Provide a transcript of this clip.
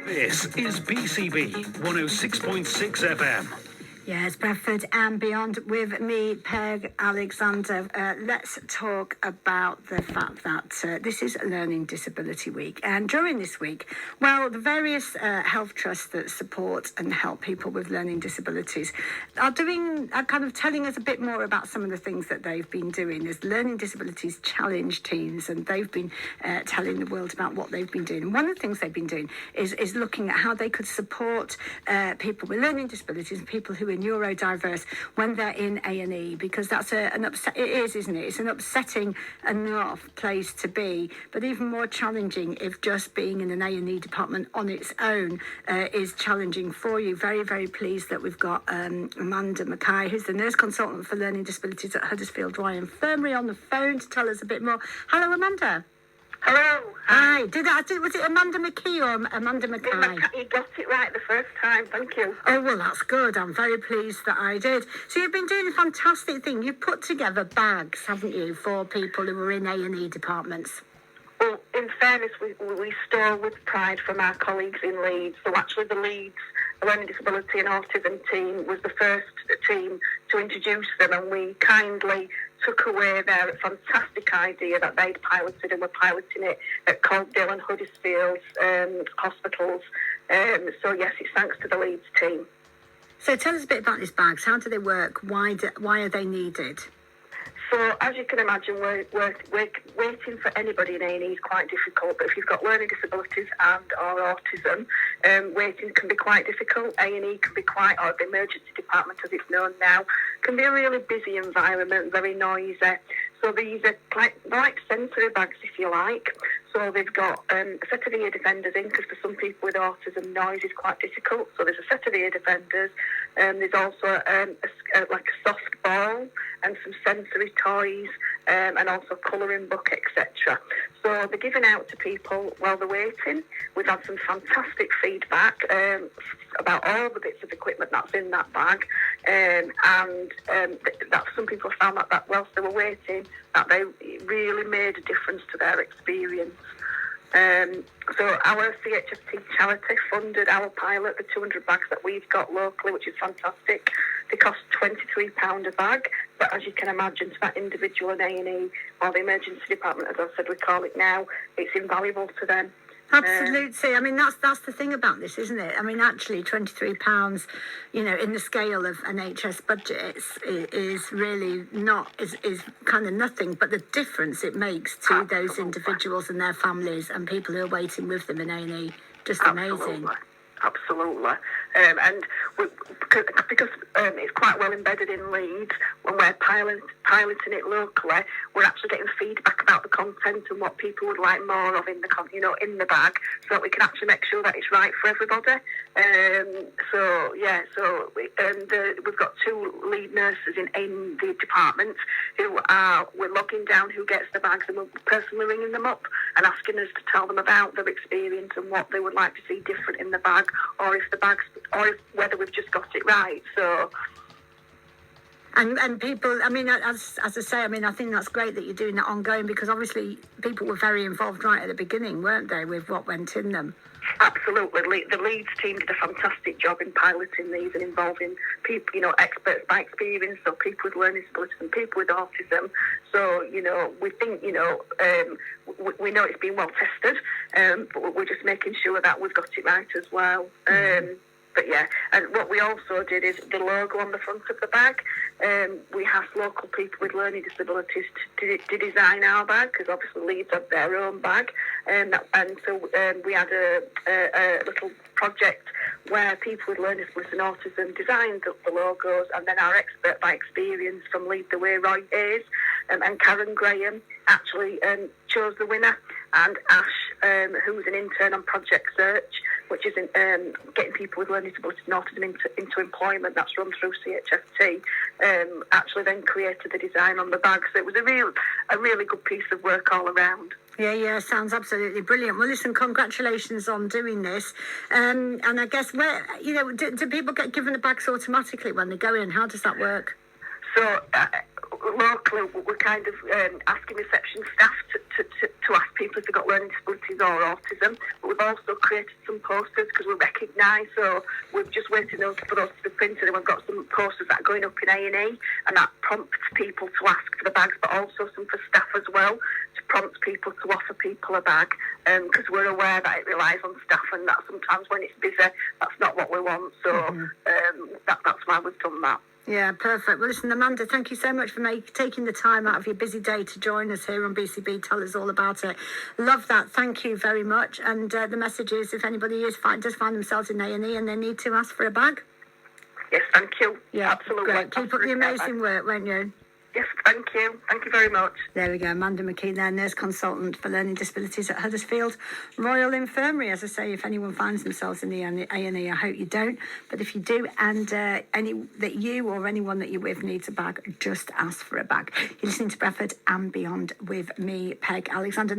This is BCB 106.6 FM. Yes, Bradford and beyond with me, Peg Alexander. Let's talk about the fact that this is Learning Disability Week. And during this week, well, the various health trusts that support and help people with learning disabilities are kind of telling us a bit more about some of the things that they've been doing. There's Learning Disabilities Challenge teams, and they've been telling the world about what they've been doing. And one of the things they've been doing is looking at how they could support people with learning disabilities and people who are neurodiverse when they're in A&E, because that's isn't it? It's an upsetting enough place to be, but even more challenging if just being in an A&E department on its own is challenging for you. Very, very pleased that we've got Amanda McKie, who's the nurse consultant for learning disabilities at Huddersfield Dry Infirmary, on the phone to tell us a bit more. Hello, Amanda. Hello. Hi. Was it Amanda McKie or Amanda McKie? You got it right the first time. Thank you. Oh, well, that's good. I'm very pleased that I did. So you've been doing a fantastic thing. You've put together bags, haven't you, for people who are in A&E departments? Well, in fairness, we store with pride from our colleagues in Leeds. So actually the Leeds Learning Disability and Autism team was the first team to introduce them, and we kindly took away their fantastic idea that they'd piloted, and were piloting it at Coaldale and Huddersfield hospitals. So yes, it's thanks to the Leeds team. So tell us a bit about these bags. How do they work? Why are they needed? So, as you can imagine, waiting for anybody in A&E is quite difficult. But if you've got learning disabilities and or autism, waiting can be quite difficult. A&E can be or the emergency department, as it's known now, can be a really busy environment, very noisy. So these are like sensory bags, if you like. So they've got a set of ear defenders in, because for some people with autism, noise is quite difficult. So there's a set of ear defenders. There's also like a soft ball and some sensory toys, and also a colouring book, etc. So they're given out to people while they're waiting. We've had some fantastic feedback about all the bits of equipment that's in that bag, and that some people found that whilst they were waiting, that they really made a difference to their experience. So our CHFT charity funded our pilot, the 200 bags that we've got locally, which is fantastic. They cost £23 a bag, but as you can imagine, to that individual in A&E or the emergency department, as I said, we call it now, it's invaluable to them. Absolutely. I mean, that's the thing about this, isn't it? I mean, actually, £23, in the scale of NHS budgets, is really not, is kind of nothing. But the difference it makes to those individuals and their families and people who are waiting with them in A&E, just amazing. Absolutely. And because it's quite well embedded in Leeds, when we're piloting it locally, we're actually getting feedback about the content and what people would like more of in the bag, so that we can actually make sure that it's right for everybody. We've got two lead nurses in the department we're logging down who gets the bags, and we're personally ringing them up and asking us to tell them about their experience and what they would like to see different in the bag, or whether we've just got it right. So. And people, I mean, as I say, I mean, I think that's great that you're doing that ongoing, because obviously people were very involved right at the beginning, weren't they, with what went in them? Absolutely. The Leeds team did a fantastic job in piloting these and involving people, experts by experience, so people with learning disabilities and people with autism. So, we think, we know it's been well tested, but we're just making sure that we've got it right as well. But yeah, and what we also did is the logo on the front of the bag. We asked local people with learning disabilities to design our bag, because obviously Leeds have their own bag, and so we had a little project where people with learning disabilities and autism designed the logos, and then our expert by experience from Lead the Way, Roy Hayes, and Karen Graham actually chose the winner, and Ash, who's an intern on Project Search, which is getting people with learning disabilities and autism into employment, that's run through CHFT, actually then created the design on the bag. So it was a really good piece of work all around. Yeah, sounds absolutely brilliant. Well, listen, congratulations on doing this. And I guess, do people get given the bags automatically when they go in? How does that work? So locally, we're kind of asking reception staff to ask people if they've got learning disabilities or autism. But we've also created some posters because we recognise, so we've just waiting for those to be printed, and we've got some posters that are going up in A&E, and that prompts people to ask for the bags, but also some for staff as well, to prompt people to offer people a bag, because we're aware that it relies on staff, and that sometimes when it's busy, that's not what we want. So that's why we've done that. Yeah, perfect. Well, listen, Amanda, thank you so much for taking the time out of your busy day to join us here on BCB. Tell us all about it. Love that. Thank you very much. And the message is, if anybody does find themselves in A&E and they need to ask for a bag. Yes, thank you. Yeah, absolutely. Great. Keep up the amazing work, won't you? Yes, thank you. Thank you very much. There we go. Amanda McKie there, nurse consultant for learning disabilities at Huddersfield Royal Infirmary. As I say, if anyone finds themselves in the A&E, I hope you don't. But if you do, and you or anyone that you're with needs a bag, just ask for a bag. You're listening to Bradford and Beyond with me, Peg Alexander.